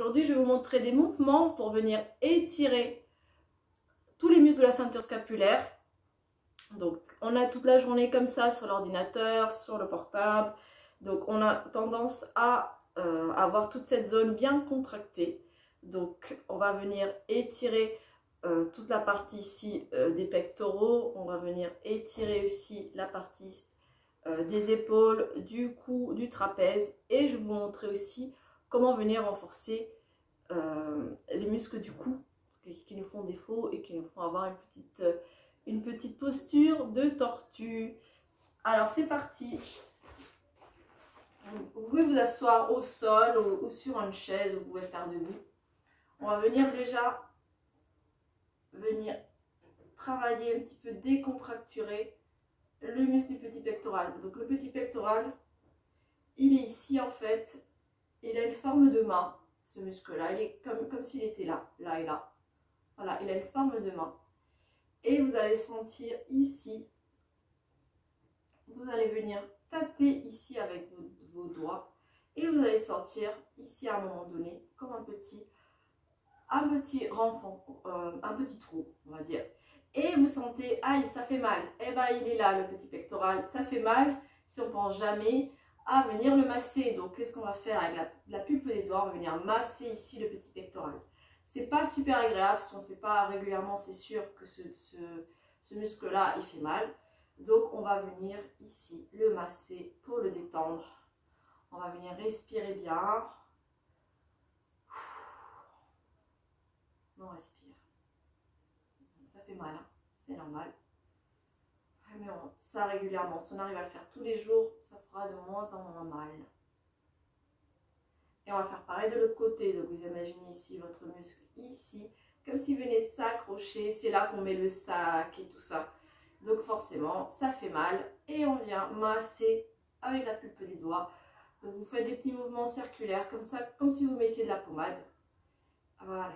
aujourd'hui, je vais vous montrer des mouvements pour venir étirer tous les muscles de la ceinture scapulaire. Donc, on a toute la journée comme ça sur l'ordinateur, sur le portable. Donc, on a tendance à avoir toute cette zone bien contractée. Donc, on va venir étirer toute la partie ici des pectoraux. On va venir étirer aussi la partie des épaules, du cou, du trapèze. Et je vais vous montrer aussi comment venir renforcer les muscles du cou qui nous font défaut et qui nous font avoir une petite posture de tortue. Alors c'est parti. Vous pouvez vous asseoir au sol ou sur une chaise, vous pouvez faire debout. On va venir déjà travailler un petit peu décontracturer le muscle du petit pectoral. Donc le petit pectoral, il est ici en fait, il a une forme de main, ce muscle-là, il est comme s'il était là et là. Voilà, il a une forme de main. Et vous allez sentir ici, vous allez venir tâter ici avec vos doigts. Et vous allez sentir ici à un moment donné, comme un petit renfort, un petit trou, on va dire. Et vous sentez, aïe, ça fait mal. Eh bien, il est là, le petit pectoral. Ça fait mal si on ne pense jamais à venir le masser. Donc, qu'est-ce qu'on va faire avec la pulpe des doigts? On va venir masser ici le petit pectoral. C'est pas super agréable, si on ne fait pas régulièrement, c'est sûr que ce muscle-là, il fait mal. Donc, on va venir ici le masser pour le détendre. On va venir respirer bien. On respire. Ça fait mal, hein? C'est normal. Mais ça régulièrement, si on arrive à le faire tous les jours, ça fera de moins en moins mal. Et on va faire pareil de l'autre côté. Donc vous imaginez ici votre muscle ici, comme s'il venait s'accrocher. C'est là qu'on met le sac et tout ça. Donc forcément, ça fait mal. Et on vient masser avec la pulpe des doigts. Donc vous faites des petits mouvements circulaires comme ça, comme si vous mettiez de la pommade. Voilà.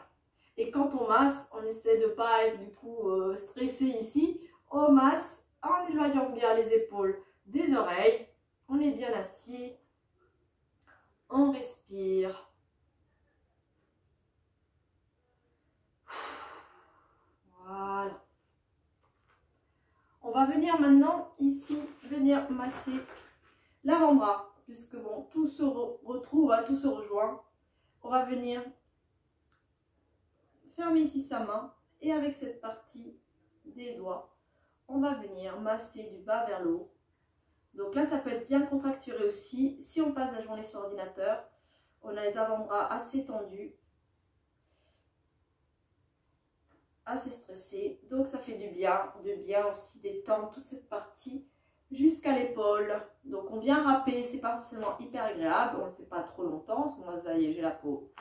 Et quand on masse, on essaie de ne pas être du coup stressé ici. On masse en éloignant bien les épaules des oreilles. On est bien assis. On respire. Voilà. On va venir maintenant ici, venir masser l'avant-bras. Puisque bon, tout se retrouve, tout se rejoint. On va venir fermer ici sa main. Et avec cette partie des doigts, on va venir masser du bas vers le haut. Donc là, ça peut être bien contracturé aussi. Si on passe la journée sur l'ordinateur, on a les avant-bras assez tendus, assez stressés. Donc ça fait du bien aussi détendre toute cette partie jusqu'à l'épaule. Donc on vient râper, c'est pas forcément hyper agréable. On ne le fait pas trop longtemps, parce que moi, vous voyez, j'ai la peau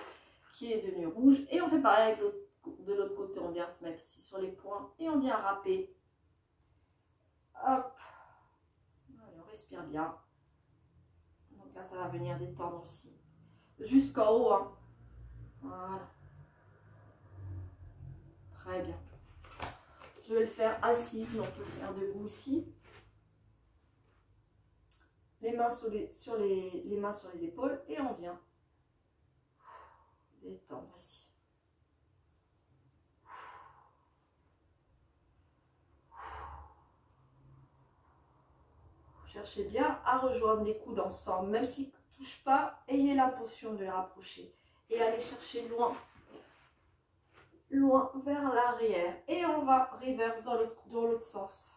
qui est devenue rouge. Et on fait pareil avec de l'autre côté, on vient se mettre ici sur les poings et on vient râper. Hop. On respire bien. Donc là, ça va venir détendre aussi. Jusqu'en haut. Hein. Voilà. Très bien. Je vais le faire assise, mais on peut le faire debout aussi. Les mains sur les mains sur les épaules et on vient détendre ici. Cherchez bien à rejoindre les coudes ensemble, même s'ils ne touchent pas, ayez l'intention de les rapprocher et allez chercher loin vers l'arrière. Et on va reverse dans l'autre sens.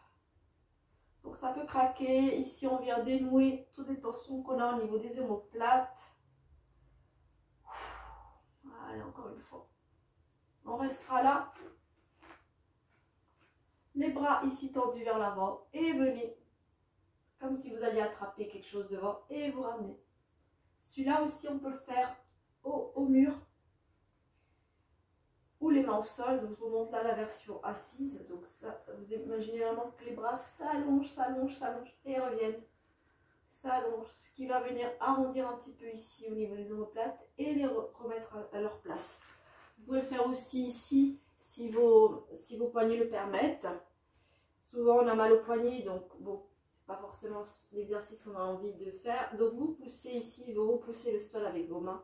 Donc ça peut craquer. Ici, on vient dénouer toutes les tensions qu'on a au niveau des omoplates. Allez, encore une fois. On restera là. Les bras ici tendus vers l'avant et venez. Comme si vous alliez attraper quelque chose devant et vous ramenez. Celui-là aussi, on peut le faire au mur ou les mains au sol. Donc, je vous montre là la version assise. Donc, ça, vous imaginez vraiment que les bras s'allongent, s'allongent, s'allongent et reviennent. S'allongent. Ce qui va venir arrondir un petit peu ici au niveau des omoplates et les remettre à leur place. Vous pouvez le faire aussi ici si vos poignets le permettent. Souvent, on a mal au poignet, donc bon. Pas forcément l'exercice qu'on a envie de faire. Donc vous poussez ici, vous repoussez le sol avec vos mains.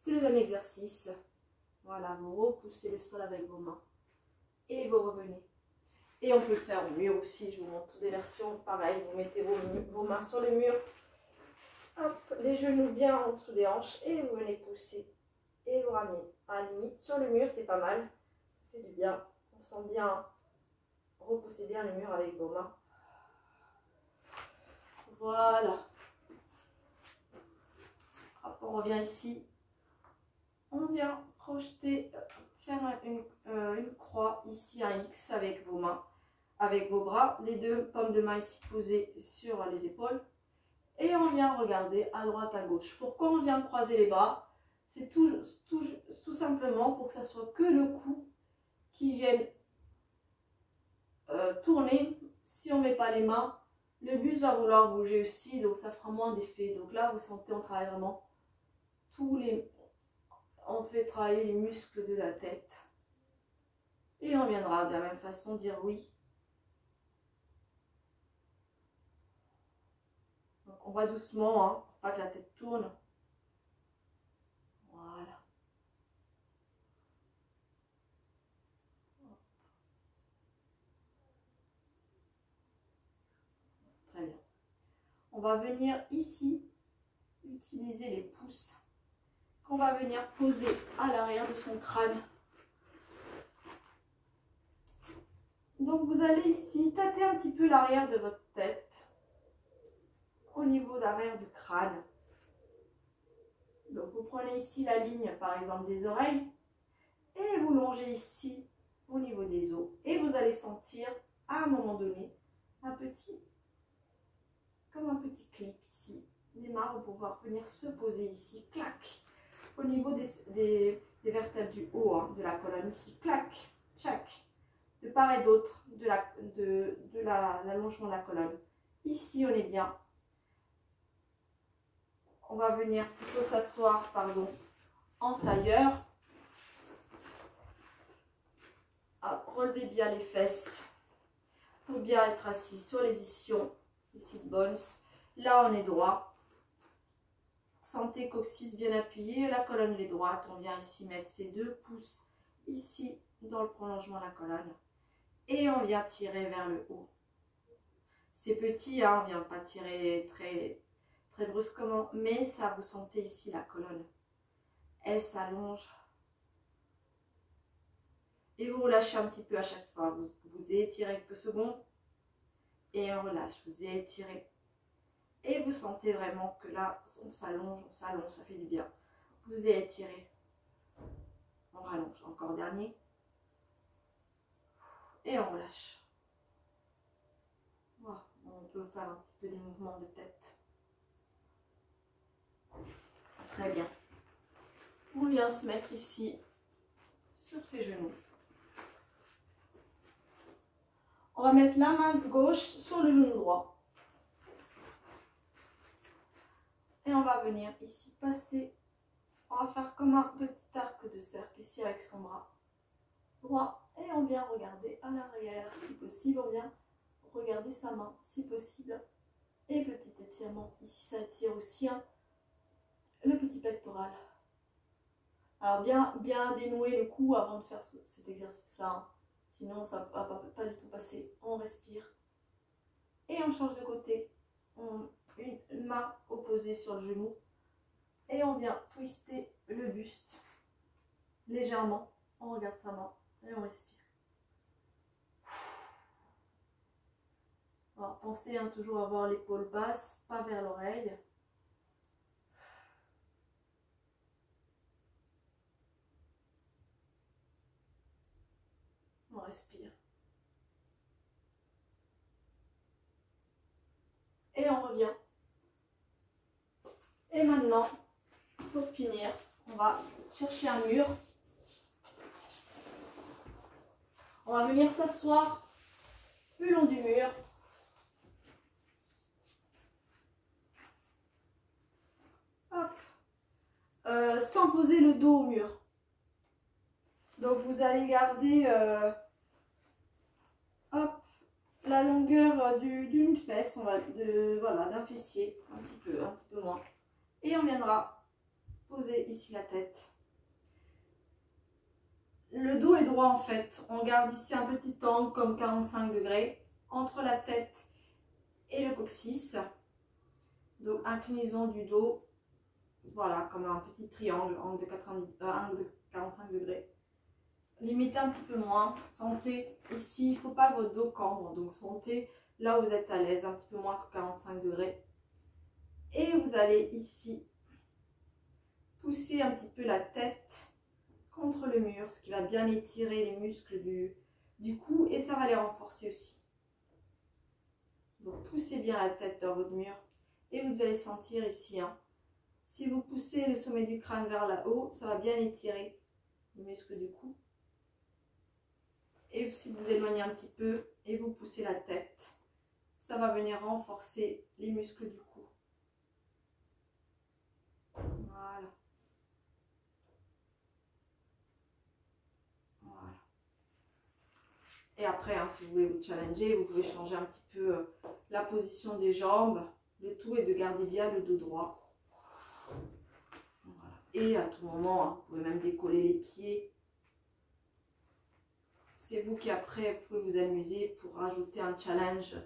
C'est le même exercice. Voilà, vous repoussez le sol avec vos mains. Et vous revenez. Et on peut le faire au mur aussi. Je vous montre des versions pareilles. Vous mettez vos mains sur le mur. Hop, les genoux bien en dessous des hanches. Et vous venez pousser. Et vous ramenez. À la limite, sur le mur, c'est pas mal. Ça fait du bien. On sent bien. Repoussez bien le mur avec vos mains. Voilà. Hop, on revient ici. On vient projeter, faire une croix ici, un X avec vos mains, avec vos bras, les deux paumes de main ici posées sur les épaules. Et on vient regarder à droite, à gauche. Pourquoi on vient croiser les bras? C'est tout simplement pour que ça soit que le cou qui vienne tourner. Si on ne met pas les mains, le buste va vouloir bouger aussi, donc ça fera moins d'effet. Donc là, vous sentez, on travaille vraiment on fait travailler les muscles de la tête. Et on viendra de la même façon dire oui. Donc on va doucement, hein, pour pas que la tête tourne. Voilà. Très bien. On va venir ici utiliser les pouces qu'on va venir poser à l'arrière de son crâne. Donc vous allez ici tâter un petit peu l'arrière de votre tête au niveau d'arrière du crâne. Donc vous prenez ici la ligne par exemple des oreilles et vous longez ici au niveau des os. Et vous allez sentir à un moment donné comme un petit clip ici. Les mains vont pouvoir venir se poser ici, clac, au niveau des vertèbres du haut, hein, de la colonne ici, clac, chac, de part et d'autre de l'allongement de la colonne. Ici on est bien. On va venir plutôt s'asseoir, pardon, en tailleur. Relevez bien les fesses pour bien être assis sur les ischions, les sit bones. Là on est droit. Sentez coccyx bien appuyé, la colonne est droite. On vient ici mettre ses deux pouces ici dans le prolongement de la colonne. Et on vient tirer vers le haut. C'est petit, hein, on ne vient pas tirer très brusquement, mais ça, vous sentez ici la colonne. Elle s'allonge. Et vous relâchez un petit peu à chaque fois. Vous étirez quelques secondes et on relâche. Vous étirez. Et vous sentez vraiment que là, on s'allonge, ça fait du bien. Vous étirez. On rallonge. Encore dernier. Et on relâche. Voilà. On peut faire un petit peu des mouvements de tête. Très bien. On vient se mettre ici sur ses genoux. On va mettre la main gauche sur le genou droit. Et on va venir ici passer. On va faire comme un petit arc de cercle ici avec son bras droit. Et on vient regarder à l'arrière si possible. On vient regarder sa main si possible. Et petit étirement. Ici ça étire aussi hein, le petit pectoral. Alors bien dénouer le cou avant de faire cet exercice-là. Hein. Sinon ça ne va pas du tout passer. On respire. Et on change de côté. Une main opposée sur le genou. Et on vient twister le buste légèrement. On regarde sa main et on respire. Alors pensez hein, toujours à avoir l'épaule basse, pas vers l'oreille. On respire. Et on revient. Et maintenant, pour finir, on va chercher un mur. On va venir s'asseoir le long du mur. Hop. Sans poser le dos au mur. Donc vous allez garder hop, la longueur d'une fesse, voilà, d'un fessier, un petit peu moins. Et on viendra posez ici la tête. Le dos est droit en fait. On garde ici un petit angle comme 45 degrés entre la tête et le coccyx. Donc inclinaison du dos. Voilà, comme un petit triangle, angle de 45 degrés. Limitez un petit peu moins. Sentez ici, il ne faut pas que votre dos cambre. Donc sentez là où vous êtes à l'aise, un petit peu moins que 45 degrés. Et vous allez ici pousser un petit peu la tête contre le mur, ce qui va bien étirer les muscles du cou et ça va les renforcer aussi. Donc poussez bien la tête dans votre mur et vous allez sentir ici, hein, si vous poussez le sommet du crâne vers là-haut, ça va bien étirer les muscles du cou. Et si vous éloignez un petit peu et vous poussez la tête, ça va venir renforcer les muscles du cou. Voilà. Voilà. Et après, hein, si vous voulez vous challenger, vous pouvez changer un petit peu la position des jambes. Le tout est de garder bien le dos droit. Voilà. Et à tout moment, hein, vous pouvez même décoller les pieds. C'est vous qui après pouvez vous amuser pour rajouter un challenge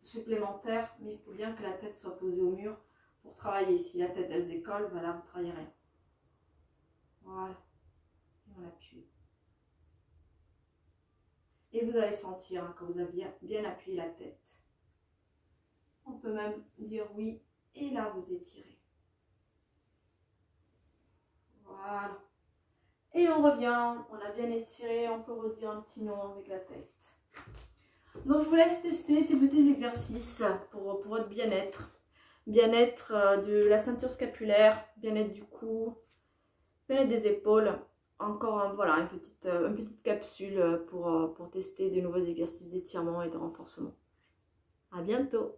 supplémentaire. Mais il faut bien que la tête soit posée au mur pour travailler. Si la tête elle se décolle, ben là vous ne travaillez rien. Voilà. Et on appuie. Et vous allez sentir hein, quand vous avez bien appuyé la tête. On peut même dire oui. Et là, vous étirez. Voilà. Et on revient. On a bien étiré. On peut redire un petit nom avec la tête. Donc, je vous laisse tester ces petits exercices pour votre bien-être. Bien-être de la ceinture scapulaire. Bien-être du cou. Bien-être des épaules. Encore voilà, une petite capsule pour tester de nouveaux exercices d'étirement et de renforcement. À bientôt!